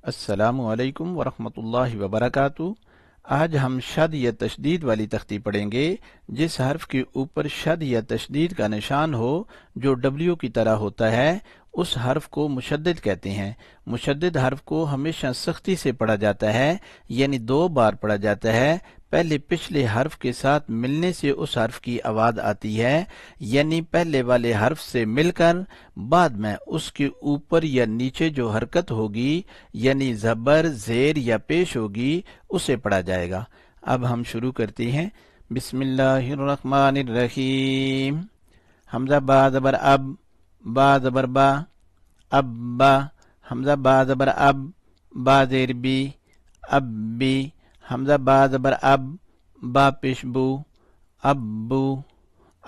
السلام علیکم ورحمۃ اللہ وبرکاتہ۔ آج ہم شد یا تشدید والی تختی پڑھیں گے۔ جس حرف کے اوپر شد یا تشدید کا نشان ہو جو ڈبلیو کی طرح ہوتا ہے اس حرف کو مشدد کہتے ہیں۔ مشدد حرف کو ہمیشہ سختی سے پڑھا جاتا ہے، یعنی 2 بار پڑھا جاتا ہے۔ پہلے پچھلے حرف کے ساتھ ملنے سے اس حرف کی آواز آتی ہے، یعنی پہلے والے حرف سے مل کر بعد میں اس کے اوپر یا نیچے جو حرکت ہوگی، یعنی زبر، زیر یا پیش ہوگی، اسے پڑھا جائے گا۔ اب ہم شروع کرتے ہیں۔ بسم اللہ الرحمن الرحیم۔ حمزہ با زبر اب، با زبر با، اب با۔ حمزہ با زبر اب، با زیر بی، اب بی۔ حمزہ با زبر اب، با پیش بو، اب بو،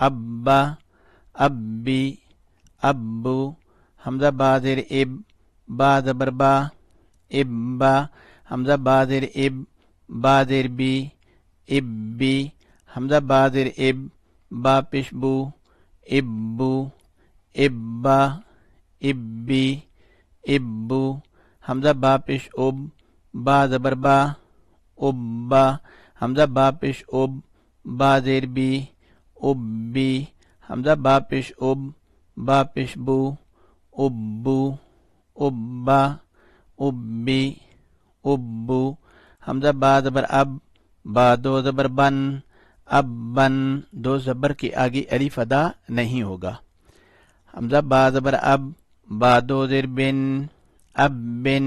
اب با، اب بی، اب بو۔ حمزہ با زیر اب، با زبر با، اب با۔ حمزہ با زیر اب، با زیر بی، اب بی۔ حمزہ با زیر اب، با پیش بو، اب بو، اب با، اب بی، اب بو۔ حمزہ با پیش اب، با زبر با، اب با۔ حمزہ با پیش اب، با زیر بی، اب بی۔ حمزہ با پیش اب، با پیش بو، اب بو، اب با، اب بی، اب بو۔ حمزہ با زبر اب، با دو زبر بن، اب بن۔ 2 زبر کے آگے الف ادا نہیں ہوگا۔ حمزہ با زبر اب، با دو زیر بن، اب بن۔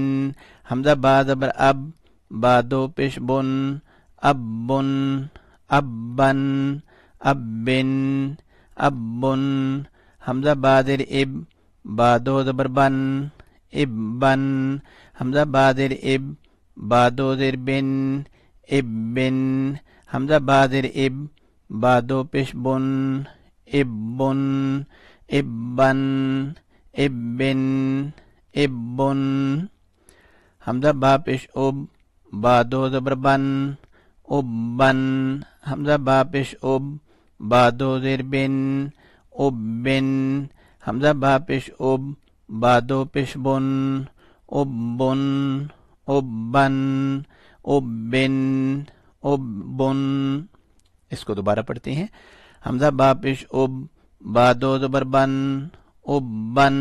حمزہ با زبر اب، با دو پیش بن، اب بن، اب بن، اب بن، اب بن۔ حمزہ با زیر اب، با دو زبر بن، اب بن۔ حمزہ با زیر اب، با دو زیر بن، اب بن۔ حمزہ با زیر اب، با دو پیش بن، اب بن، اب بن، اب بن، اب بن۔ حمزہ با پیش اب، با دو زبر بن، اب بن۔ حمزہ با پیش اب، با دو زیر بن، اب بن۔ حمزہ با پیش اب، با دو پیش بن، اب بن، اب بن، اب بن، اب بن۔ اس کو دوبارہ پڑھتے ہیں۔ حمزہ با پیش اب، با دو زبر بن، اب بن۔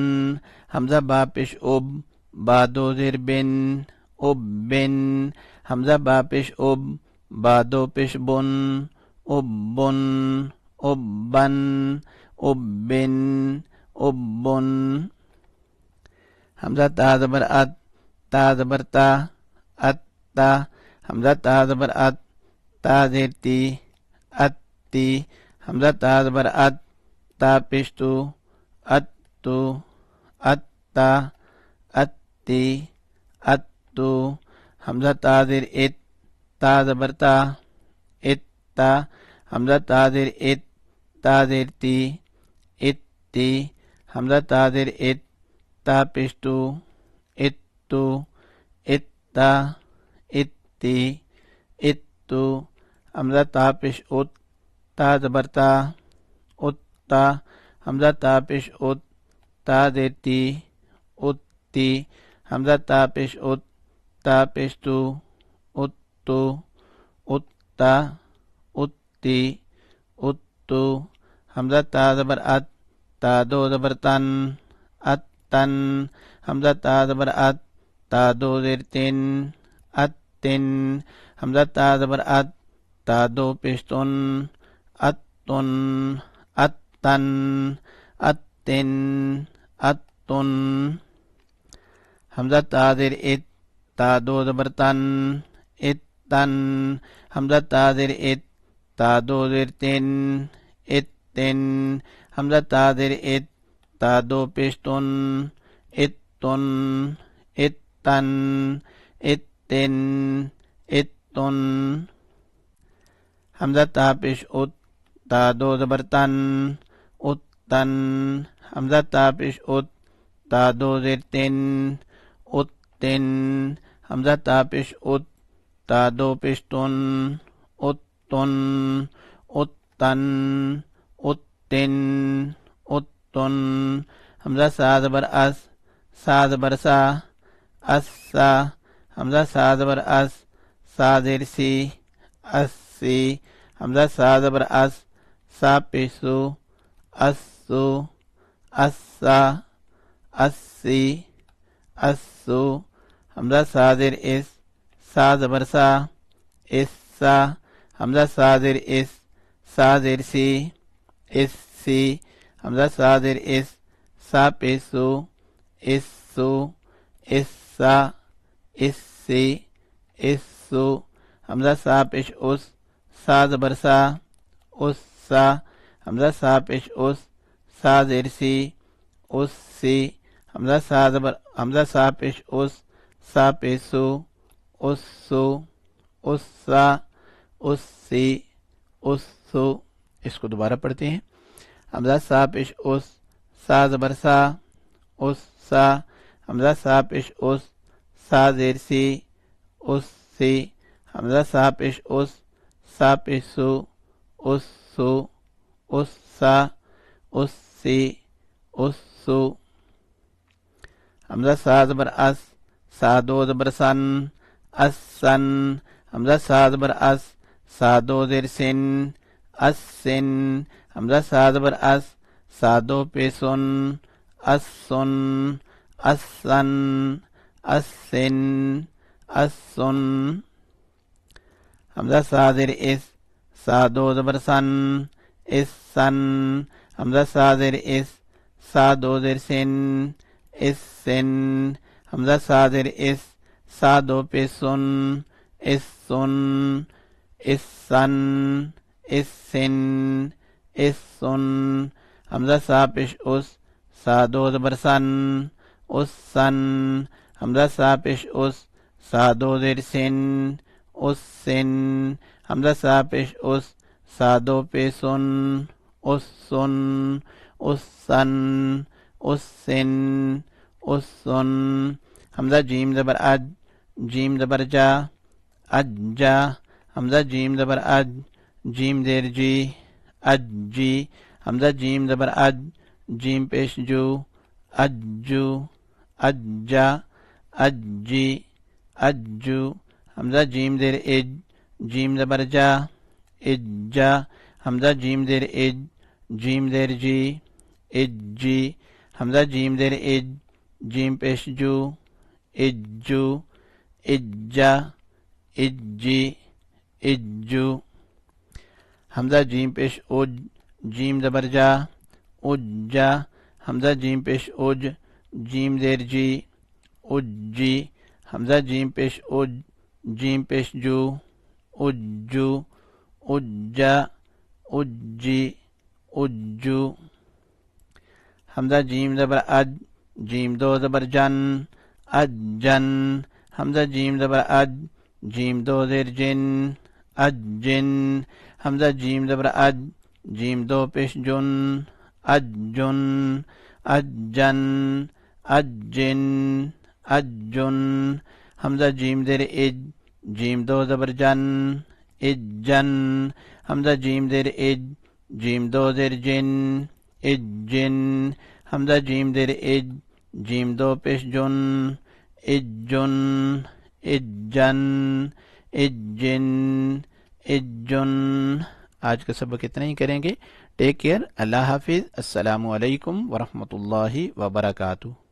حمزہ با پیش اب، با دو زیر بن، اب بن۔ حمزہ با پیش اب، با دو پیش بن، اب بن، اب بن، اب بن، اب بن۔ حمزہ تا زبر ات، تا زبر تا، ات تا۔ حمزہ تا زبر ات، تا زیر تی، ات تی۔ حمزہ تا زبر ات، تا پیش تو، ات تو، ات تا، ات تی، ات تو۔ حمزہ تا زیر ات، تا زبر تا، ات تا۔ حمزہ تا زیر ات، تا زیر تی، ات تی۔ حمزہ تا زیر ات، تا پیش تو، ات تو، ات تا، ات تی، ات تو۔ حمزہ تا پیش ات، تا زبر تا، ات تا۔ حمزہ تا پیش ات، تا زیر تی، ات تی۔ حمزہ تا پیش ات، تا پیش تو، ات تو، ات تا، ات تی، ات تو۔ حمزہ تا زبر ات، تا دو زبر تن، ات تن۔ حمزہ تا زبر ات، تا دو زیر تن، ات تن۔ حمزہ تا زبر ات، تا دو پیش تن، ات تن، ات تن، ات تن، ات تن۔ حمزہ تا زیر ات، تا دو زبر تن، ات تن۔ حمزہ تا زیر ات، تا دو زیر تن، ات تن۔ حمزہ تا زیر ات، تا دو پیش تن، ات تن، ات تن، ات تن، ات تن۔ حمزہ تا پیش ات، تا دو زبر تن، ات تن۔ حمزہ تا پیش ات، تا دو زیر تن، ات تن۔ حمزہ تا پیش ات، تا دو پیش تن، ات تن، ات تن، ات تن، ات تن۔ حمزہ سا زبر اس، سا زبر سا، اس سا۔ حمزہ سا زبر اس، سا زیر سی، اسی، حمزہ سا زبر اس، سا پیش سو، اسو، اسا، اسی، اسو، حمزہ سا زیر اس، سا زبر سا، اسا، حمزہ سا زیر اس، سا زیر سی، اسی، حمزہ سا زیر اس، سا پیش سو، اسو، اسا، اسی، اسو، حمزہ سا پیش اس، سا زبر سا، اسا، حمزہ سا پیش اس، سا زیر سی، اسی، حمزہ سا پیش اس، سا پیسو، اسو، اسا، اسی، اسو۔ اس کو دوبارہ پڑھتے ہیں۔ حمزہ سا پیش اس، سا زبر سا، اسا، حمزہ سا پیش اس، سا زیر سی، اسی، حمزہ سا پیش اس، سا پیسو، اسو، اسا، اسی، اسو، حمزہ سا زبر اس، سا دو زبر سن، اسن، حمزہ سا زبر اس، سا دو زیر سن، اسن، حمزہ سا زبر اس، سا دو پیسن، اسن، اسن، اسن، اسن، حمزہ سا زیر اس، سا دو زبر سن، اسن، حمزہ سا زیر اس، سا دو زیر سن، اسن، حمزہ سا زیر اس، سا دو پیسن، اسن، اسن، اسن، اسن، حمزہ سا پیش اس، سا دو زبر سن، اسن، حمزہ سا پیش اس، سا دو زیر سن، اسن، حمزہ سا پیش اس، سا دو پیسن، اسن، اسن، اسن، اسن، حمزہ جیم زبر اج، جیم زبر جا، اجا، حمزہ جیم زبر اج، جیم زیر جی، اجی، حمزہ جیم زبر اج، جیم پیش جو، اجو، اجا، اجی، اجو، حمزہ جیم زیر اج، جیم زبر جا، اجا، حمزہ جیم زیر اج، جیم زیر جی، اجی، حمزہ جیم زیر اج، جیم پیش جو، اجو، اجا، اجی، اجو، حمزہ جیم پیش اج، جیم زبر جا، اجا، حمزہ جیم پیش اج، جیم زیر جی، اجی، حمزہ جیم پیش اج، جیم پیش جو، اجو، اجا، اجی، اجو، حمزہ جیم زبر اج، جیم دو زبر جن، اجن، حمزہ جیم زبر اج، جیم دو زیر جن، اجن، حمزہ جیم زبر اج، جیم دو پیش جن، اجن، اجن، اجن، اجن، حمزہ جیم زیر اج، جیم دو زبر جن، اجن، حمزہ جیم زیر اج، جیم دو زیر جن، اجن، حمزہ جیم زیر اج، جیم دو پیش جن، اجن، اجن، اجن، اجن۔ آج کا سبق اتنا ہی کریں گے۔ ٹیک کیئر، اللہ حافظ، السلام علیکم ورحمۃ اللہ وبرکاتہ۔